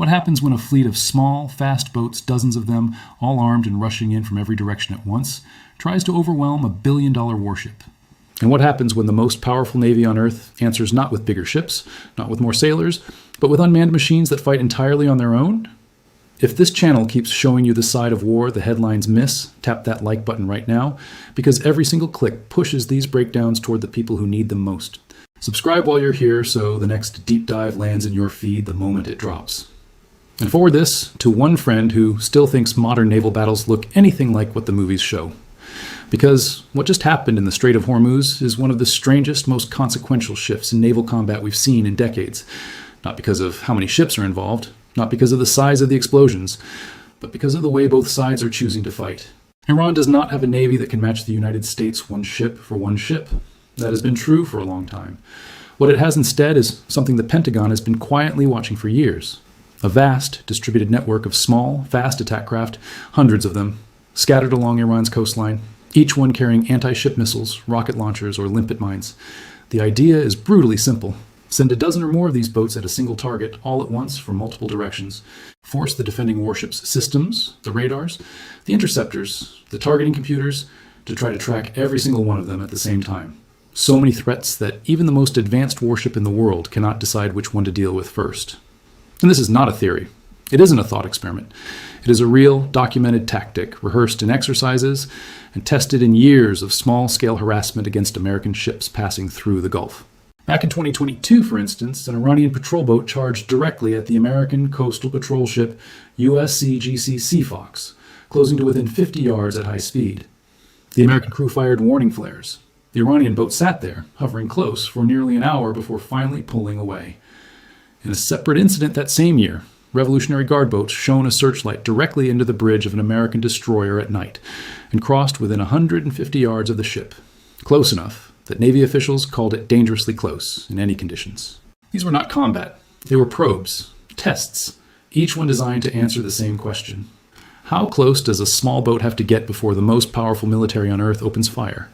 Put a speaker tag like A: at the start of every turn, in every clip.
A: What happens when a fleet of small, fast boats, dozens of them, all armed and rushing in from every direction at once, tries to overwhelm a billion-dollar warship? And what happens when the most powerful navy on Earth answers not with bigger ships, not with more sailors, but with unmanned machines that fight entirely on their own? If this channel keeps showing you the side of war the headlines miss, tap that like button right now, because every single click pushes these breakdowns toward the people who need them most. Subscribe while you're here so the next deep dive lands in your feed the moment it drops. And forward this to one friend who still thinks modern naval battles look anything like what the movies show. Because what just happened in the Strait of Hormuz is one of the strangest, most consequential shifts in naval combat we've seen in decades. Not because of how many ships are involved, not because of the size of the explosions, but because of the way both sides are choosing to fight. Iran does not have a navy that can match the United States one ship for one ship. That has been true for a long time. What it has instead is something the Pentagon has been quietly watching for years. A vast, distributed network of small, fast attack craft, hundreds of them, scattered along Iran's coastline, each one carrying anti-ship missiles, rocket launchers, or limpet mines. The idea is brutally simple. Send a dozen or more of these boats at a single target, all at once from multiple directions. Force the defending warship's systems, the radars, the interceptors, the targeting computers, to try to track every single one of them at the same time. So many threats that even the most advanced warship in the world cannot decide which one to deal with first. And this is not a theory. It isn't a thought experiment. It is a real, documented tactic, rehearsed in exercises and tested in years of small-scale harassment against American ships passing through the Gulf. Back in 2022, for instance, an Iranian patrol boat charged directly at the American coastal patrol ship USCGC Seafox, closing to within 50 yards at high speed. The American crew fired warning flares. The Iranian boat sat there, hovering close, for nearly an hour before finally pulling away. In a separate incident that same year, Revolutionary Guard boats shone a searchlight directly into the bridge of an American destroyer at night and crossed within 150 yards of the ship, close enough that Navy officials called it dangerously close in any conditions. These were not combat. They were probes, tests, each one designed to answer the same question. How close does a small boat have to get before the most powerful military on Earth opens fire?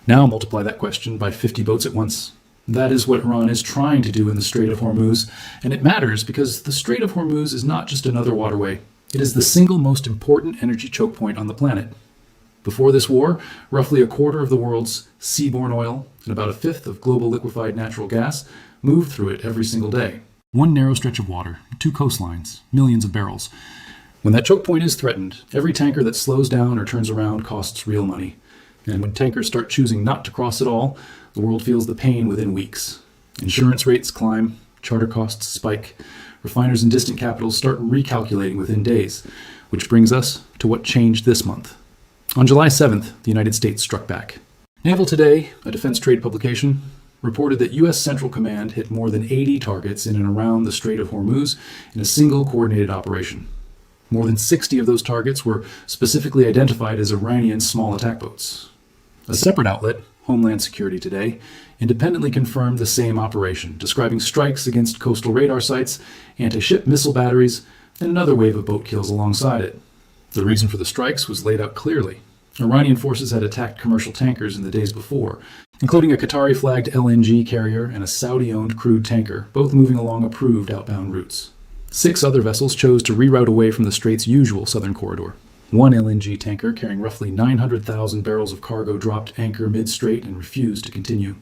A: Now multiply that question by 50 boats at once. That is what Iran is trying to do in the Strait of Hormuz, and it matters because the Strait of Hormuz is not just another waterway. It is the single most important energy choke point on the planet. Before this war, roughly a quarter of the world's seaborne oil and about a fifth of global liquefied natural gas moved through it every single day. One narrow stretch of water, two coastlines, millions of barrels. When that choke point is threatened, every tanker that slows down or turns around costs real money. And when tankers start choosing not to cross at all, the world feels the pain within weeks. Insurance rates climb, charter costs spike, refiners in distant capitals start recalculating within days, which brings us to what changed this month. On July 7th, the United States struck back. Naval Today, a defense trade publication, reported that U.S. Central Command hit more than 80 targets in and around the Strait of Hormuz in a single coordinated operation. More than 60 of those targets were specifically identified as Iranian small attack boats. A separate outlet, Homeland Security Today, independently confirmed the same operation, describing strikes against coastal radar sites, anti-ship missile batteries, and another wave of boat kills alongside it. The reason for the strikes was laid out clearly. Iranian forces had attacked commercial tankers in the days before, including a Qatari-flagged LNG carrier and a Saudi-owned crude tanker, both moving along approved outbound routes. 6 other vessels chose to reroute away from the Strait's usual southern corridor. One LNG tanker carrying roughly 900,000 barrels of cargo dropped anchor mid-strait and refused to continue.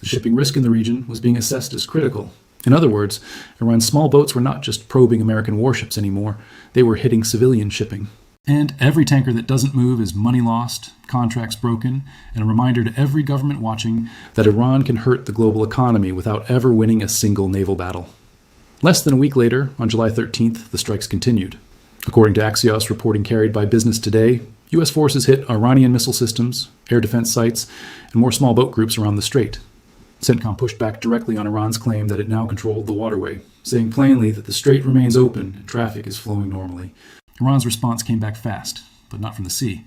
A: The shipping risk in the region was being assessed as critical. In other words, Iran's small boats were not just probing American warships anymore, they were hitting civilian shipping. And every tanker that doesn't move is money lost, contracts broken, and a reminder to every government watching that Iran can hurt the global economy without ever winning a single naval battle. Less than a week later, on July 13th, the strikes continued. According to Axios reporting carried by Business Today, U.S. forces hit Iranian missile systems, air defense sites, and more small boat groups around the strait. CENTCOM pushed back directly on Iran's claim that it now controlled the waterway, saying plainly that the strait remains open and traffic is flowing normally. Iran's response came back fast, but not from the sea.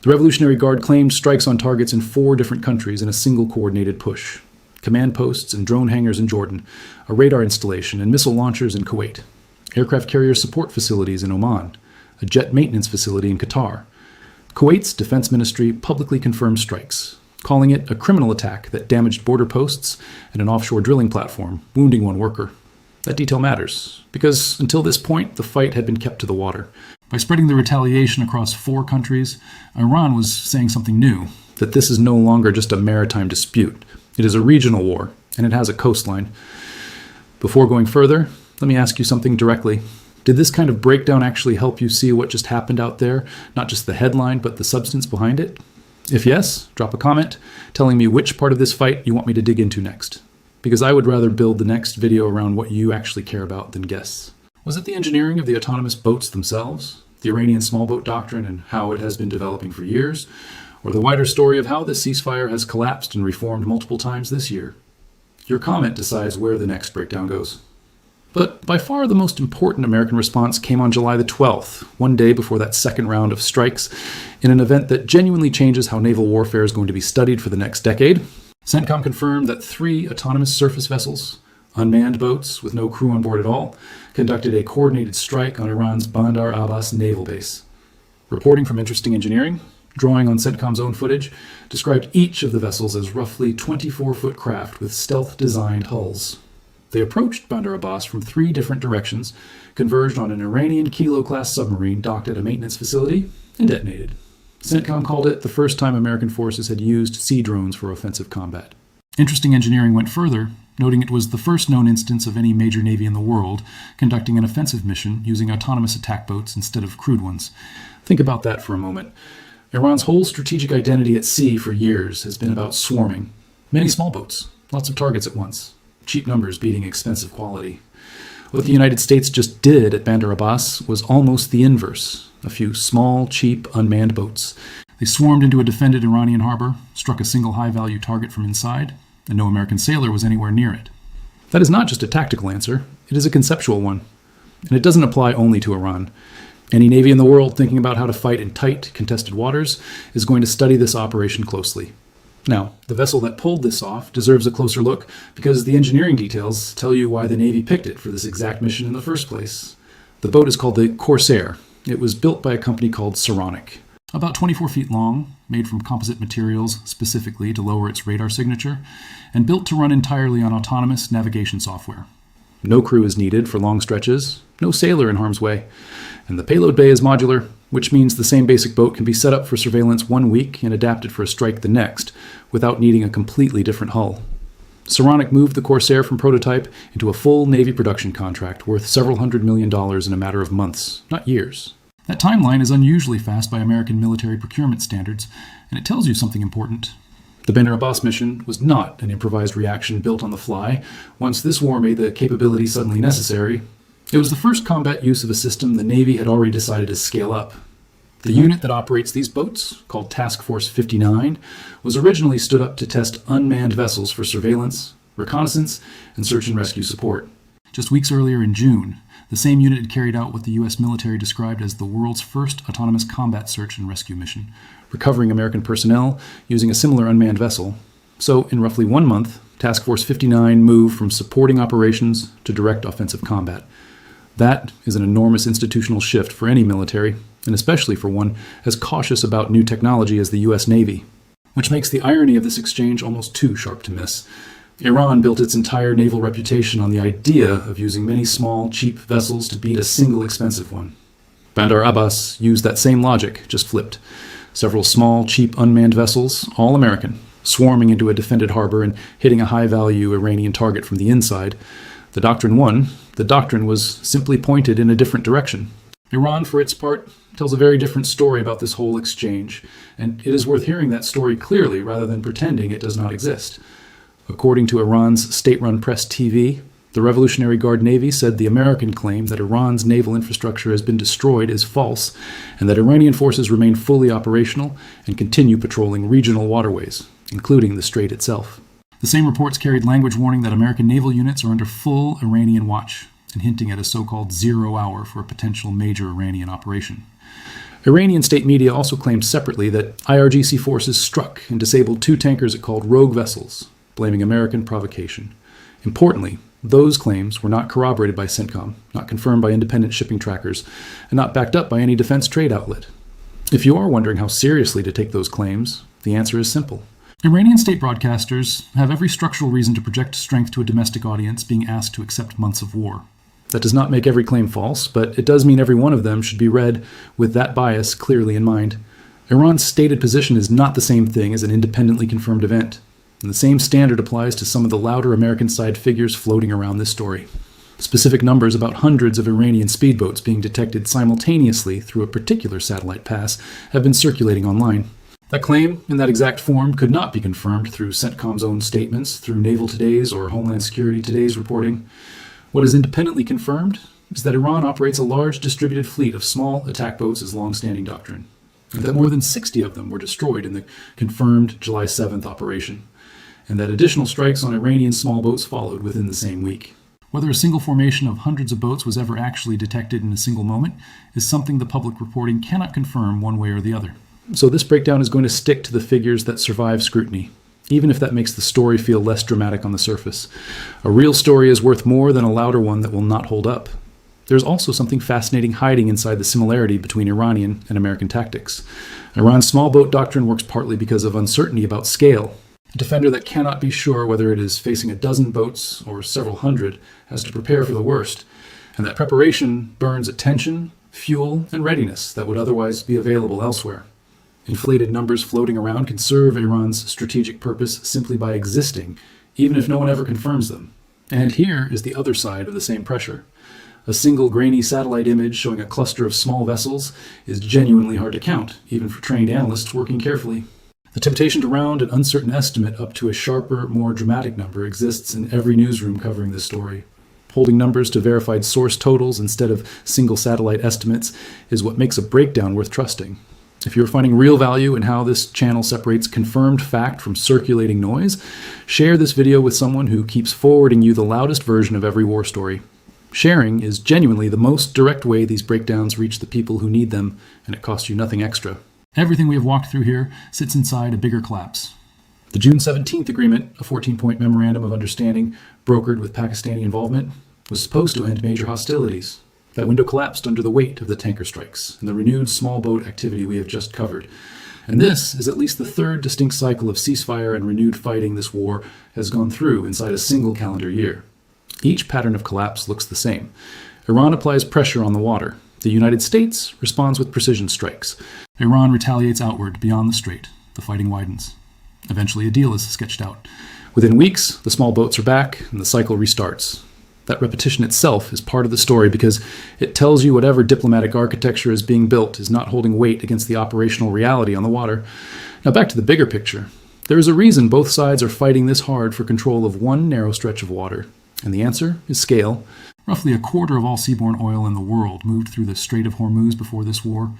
A: The Revolutionary Guard claimed strikes on targets in 4 different countries in a single coordinated push. Command posts and drone hangars in Jordan, a radar installation and missile launchers in Kuwait, aircraft carrier support facilities in Oman, a jet maintenance facility in Qatar. Kuwait's defense ministry publicly confirmed strikes, calling it a criminal attack that damaged border posts and an offshore drilling platform, wounding 1 worker. That detail matters, because until this point, the fight had been kept to the water. By spreading the retaliation across 4 countries, Iran was saying something new, that this is no longer just a maritime dispute. It is a regional war, and it has a coastline. Before going further, let me ask you something directly. Did this kind of breakdown actually help you see what just happened out there? Not just the headline, but the substance behind it? If yes, drop a comment telling me which part of this fight you want me to dig into next. Because I would rather build the next video around what you actually care about than guess. Was it the engineering of the autonomous boats themselves? The Iranian small boat doctrine and how it has been developing for years? Or the wider story of how the ceasefire has collapsed and reformed multiple times this year? Your comment decides where the next breakdown goes. But by far the most important American response came on July the 12th, one day before that second round of strikes, in an event that genuinely changes how naval warfare is going to be studied for the next decade. CENTCOM confirmed that 3 autonomous surface vessels, unmanned boats with no crew on board at all, conducted a coordinated strike on Iran's Bandar Abbas naval base. Reporting from Interesting Engineering, drawing on CENTCOM's own footage, described each of the vessels as roughly 24-foot craft with stealth-designed hulls. They approached Bandar Abbas from 3 different directions, converged on an Iranian Kilo-class submarine docked at a maintenance facility, and detonated. CENTCOM called it the first time American forces had used sea drones for offensive combat. Interesting Engineering went further, noting it was the first known instance of any major navy in the world conducting an offensive mission using autonomous attack boats instead of crewed ones. Think about that for a moment. Iran's whole strategic identity at sea for years has been about swarming. Many small boats, lots of targets at once. Cheap numbers beating expensive quality. What the United States just did at Bandar Abbas was almost the inverse. A few small, cheap, unmanned boats. They swarmed into a defended Iranian harbor, struck a single high-value target from inside, and no American sailor was anywhere near it. That is not just a tactical answer, it is a conceptual one. And it doesn't apply only to Iran. Any navy in the world thinking about how to fight in tight, contested waters is going to study this operation closely. Now, the vessel that pulled this off deserves a closer look because the engineering details tell you why the Navy picked it for this exact mission in the first place. The boat is called the Corsair. It was built by a company called Saronic. About 24 feet long, made from composite materials specifically to lower its radar signature, and built to run entirely on autonomous navigation software. No crew is needed for long stretches, no sailor in harm's way, and the payload bay is modular, which means the same basic boat can be set up for surveillance one week and adapted for a strike the next, without needing a completely different hull. Saronic moved the Corsair from prototype into a full Navy production contract worth several $100 million in a matter of months, not years. That timeline is unusually fast by American military procurement standards, and it tells you something important. The Bandar Abbas mission was not an improvised reaction built on the fly. Once this war made the capability suddenly necessary, it was the first combat use of a system the Navy had already decided to scale up. The unit that operates these boats, called Task Force 59, was originally stood up to test unmanned vessels for surveillance, reconnaissance, and search and rescue support. Just weeks earlier in June, the same unit had carried out what the U.S. military described as the world's first autonomous combat search and rescue mission, recovering American personnel using a similar unmanned vessel. So, in roughly 1 month, Task Force 59 moved from supporting operations to direct offensive combat. That is an enormous institutional shift for any military, and especially for one as cautious about new technology as the U.S. Navy. Which makes the irony of this exchange almost too sharp to miss. Iran built its entire naval reputation on the idea of using many small, cheap vessels to beat a single expensive one. Bandar Abbas used that same logic, just flipped. Several small, cheap, unmanned vessels, all American, swarming into a defended harbor and hitting a high-value Iranian target from the inside. The doctrine won. The doctrine was simply pointed in a different direction. Iran, for its part, tells a very different story about this whole exchange, and it is worth hearing that story clearly rather than pretending it does not exist. According to Iran's state-run press TV, the Revolutionary Guard Navy said the American claim that Iran's naval infrastructure has been destroyed is false, and that Iranian forces remain fully operational and continue patrolling regional waterways, including the strait itself. The same reports carried language warning that American naval units are under full Iranian watch, and hinting at a so-called 0 hour for a potential major Iranian operation. Iranian state media also claimed separately that IRGC forces struck and disabled 2 tankers it called rogue vessels, blaming American provocation. Importantly, those claims were not corroborated by CENTCOM, not confirmed by independent shipping trackers, and not backed up by any defense trade outlet. If you are wondering how seriously to take those claims, the answer is simple. Iranian state broadcasters have every structural reason to project strength to a domestic audience being asked to accept months of war. That does not make every claim false, but it does mean every one of them should be read with that bias clearly in mind. Iran's stated position is not the same thing as an independently confirmed event, and the same standard applies to some of the louder American side figures floating around this story. Specific numbers about hundreds of Iranian speedboats being detected simultaneously through a particular satellite pass have been circulating online. That claim, in that exact form, could not be confirmed through CENTCOM's own statements, through Naval Today's or Homeland Security Today's reporting. What is independently confirmed is that Iran operates a large distributed fleet of small attack boats as long-standing doctrine, and that more than 60 of them were destroyed in the confirmed July 7th operation, and that additional strikes on Iranian small boats followed within the same week. Whether a single formation of hundreds of boats was ever actually detected in a single moment is something the public reporting cannot confirm one way or the other. So this breakdown is going to stick to the figures that survive scrutiny, even if that makes the story feel less dramatic on the surface. A real story is worth more than a louder one that will not hold up. There's also something fascinating hiding inside the similarity between Iranian and American tactics. Iran's small boat doctrine works partly because of uncertainty about scale. A defender that cannot be sure whether it is facing a dozen boats or several hundred has to prepare for the worst, and that preparation burns attention, fuel, and readiness that would otherwise be available elsewhere. Inflated numbers floating around can serve Iran's strategic purpose simply by existing, even if no one ever confirms them. And here is the other side of the same pressure. A single grainy satellite image showing a cluster of small vessels is genuinely hard to count, even for trained analysts working carefully. The temptation to round an uncertain estimate up to a sharper, more dramatic number exists in every newsroom covering this story. Holding numbers to verified source totals instead of single satellite estimates is what makes a breakdown worth trusting. If you're finding real value in how this channel separates confirmed fact from circulating noise, share this video with someone who keeps forwarding you the loudest version of every war story. Sharing is genuinely the most direct way these breakdowns reach the people who need them, and it costs you nothing extra. Everything we have walked through here sits inside a bigger collapse. The June 17th agreement, a 14-point memorandum of understanding brokered with Pakistani involvement, was supposed to end major hostilities. That window collapsed under the weight of the tanker strikes and the renewed small boat activity we have just covered. And this is at least the third distinct cycle of ceasefire and renewed fighting this war has gone through inside a single calendar year. Each pattern of collapse looks the same. Iran applies pressure on the water. The United States responds with precision strikes. Iran retaliates outward beyond the strait. The fighting widens. Eventually a deal is sketched out. Within weeks, the small boats are back and the cycle restarts. That repetition itself is part of the story because it tells you whatever diplomatic architecture is being built is not holding weight against the operational reality on the water. Now back to the bigger picture. There is a reason both sides are fighting this hard for control of one narrow stretch of water, and the answer is scale. Roughly a quarter of all seaborne oil in the world moved through the Strait of Hormuz before this war.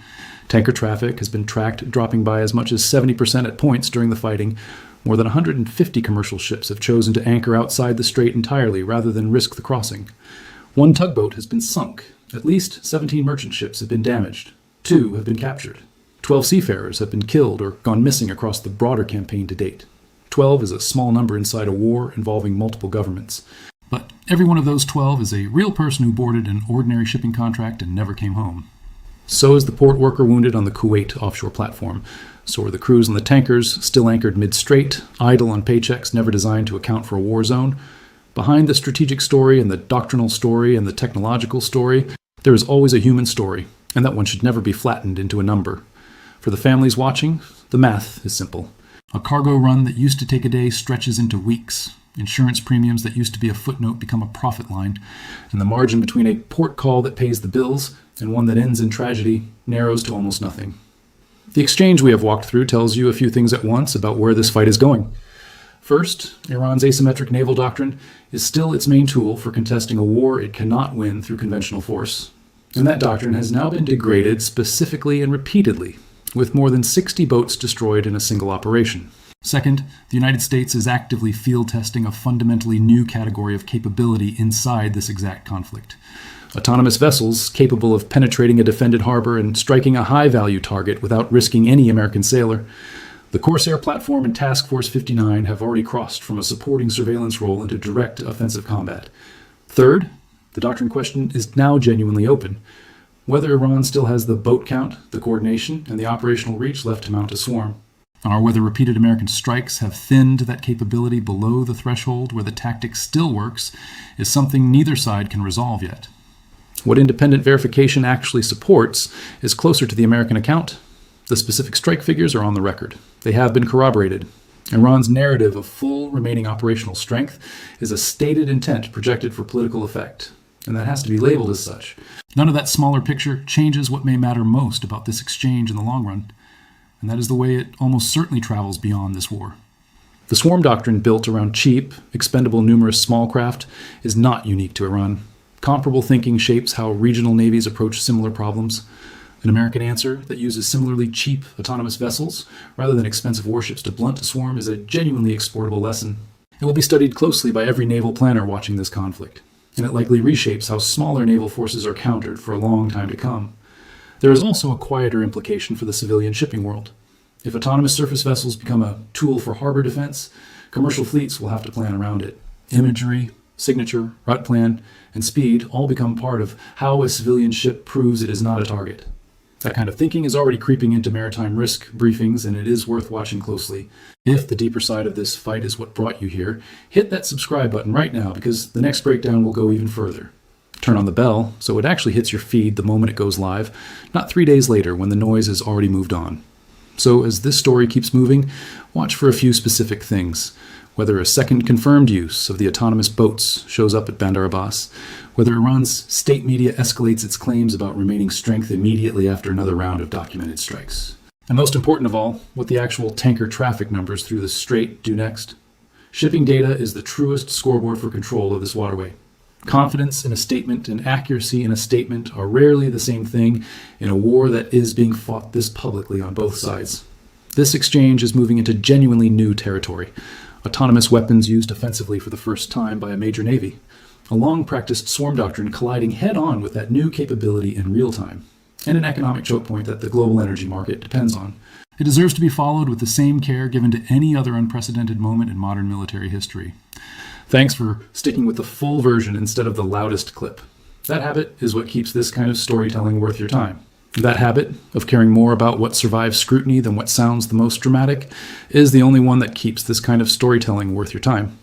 A: Tanker traffic has been tracked dropping by as much as 70% at points during the fighting. More than 150 commercial ships have chosen to anchor outside the strait entirely rather than risk the crossing. One tugboat has been sunk. At least 17 merchant ships have been damaged. 2 have been captured. 12 seafarers have been killed or gone missing across the broader campaign to date. 12 is a small number inside a war involving multiple governments. But every one of those 12 is a real person who boarded an ordinary shipping contract and never came home. So is the port worker wounded on the Kuwait offshore platform. So are the crews on the tankers, still anchored mid-strait, idle on paychecks never designed to account for a war zone. Behind the strategic story and the doctrinal story and the technological story, there is always a human story, and that one should never be flattened into a number. For the families watching, the math is simple. A cargo run that used to take a day stretches into weeks. Insurance premiums that used to be a footnote become a profit line, and the margin between a port call that pays the bills and one that ends in tragedy narrows to almost nothing. The exchange we have walked through tells you a few things at once about where this fight is going. First, Iran's asymmetric naval doctrine is still its main tool for contesting a war it cannot win through conventional force. And that doctrine has now been degraded specifically and repeatedly, with more than 60 boats destroyed in a single operation. Second, the United States is actively field testing a fundamentally new category of capability inside this exact conflict. Autonomous vessels capable of penetrating a defended harbor and striking a high-value target without risking any American sailor. The Corsair platform and Task Force 59 have already crossed from a supporting surveillance role into direct offensive combat. Third, the doctrine question is now genuinely open. Whether Iran still has the boat count, the coordination, and the operational reach left to mount a swarm. or whether repeated American strikes have thinned that capability below the threshold where the tactic still works, is something neither side can resolve yet. What independent verification actually supports is closer to the American account. The specific strike figures are on the record. They have been corroborated. Iran's narrative of full remaining operational strength is a stated intent projected for political effect, and that has to be labeled as such. None of that smaller picture changes what may matter most about this exchange in the long run, and that is the way it almost certainly travels beyond this war. The swarm doctrine built around cheap, expendable numerous small craft is not unique to Iran. Comparable thinking shapes how regional navies approach similar problems. An American answer that uses similarly cheap autonomous vessels rather than expensive warships to blunt a swarm is a genuinely exportable lesson. It will be studied closely by every naval planner watching this conflict, and it likely reshapes how smaller naval forces are countered for a long time to come. There is also a quieter implication for the civilian shipping world. If autonomous surface vessels become a tool for harbor defense, commercial fleets will have to plan around it. Imagery, signature, route plan, and speed all become part of how a civilian ship proves it is not a target. That kind of thinking is already creeping into maritime risk briefings, and it is worth watching closely. If the deeper side of this fight is what brought you here, hit that subscribe button right now, because the next breakdown will go even further. Turn on the bell so it actually hits your feed the moment it goes live, not 3 days later when the noise has already moved on. So as this story keeps moving, watch for a few specific things. Whether a second confirmed use of the autonomous boats shows up at Bandar Abbas, whether Iran's state media escalates its claims about remaining strength immediately after another round of documented strikes. And most important of all, what the actual tanker traffic numbers through the strait do next. Shipping data is the truest scoreboard for control of this waterway. Confidence in a statement and accuracy in a statement are rarely the same thing in a war that is being fought this publicly on both sides. This exchange is moving into genuinely new territory. Autonomous weapons used offensively for the first time by a major navy. A long-practiced swarm doctrine colliding head-on with that new capability in real time. And an economic choke point that the global energy market depends on. It deserves to be followed with the same care given to any other unprecedented moment in modern military history. Thanks for sticking with the full version instead of the loudest clip. That habit is what keeps this kind of storytelling worth your time. That habit of caring more about what survives scrutiny than what sounds the most dramatic is the only one that keeps this kind of storytelling worth your time.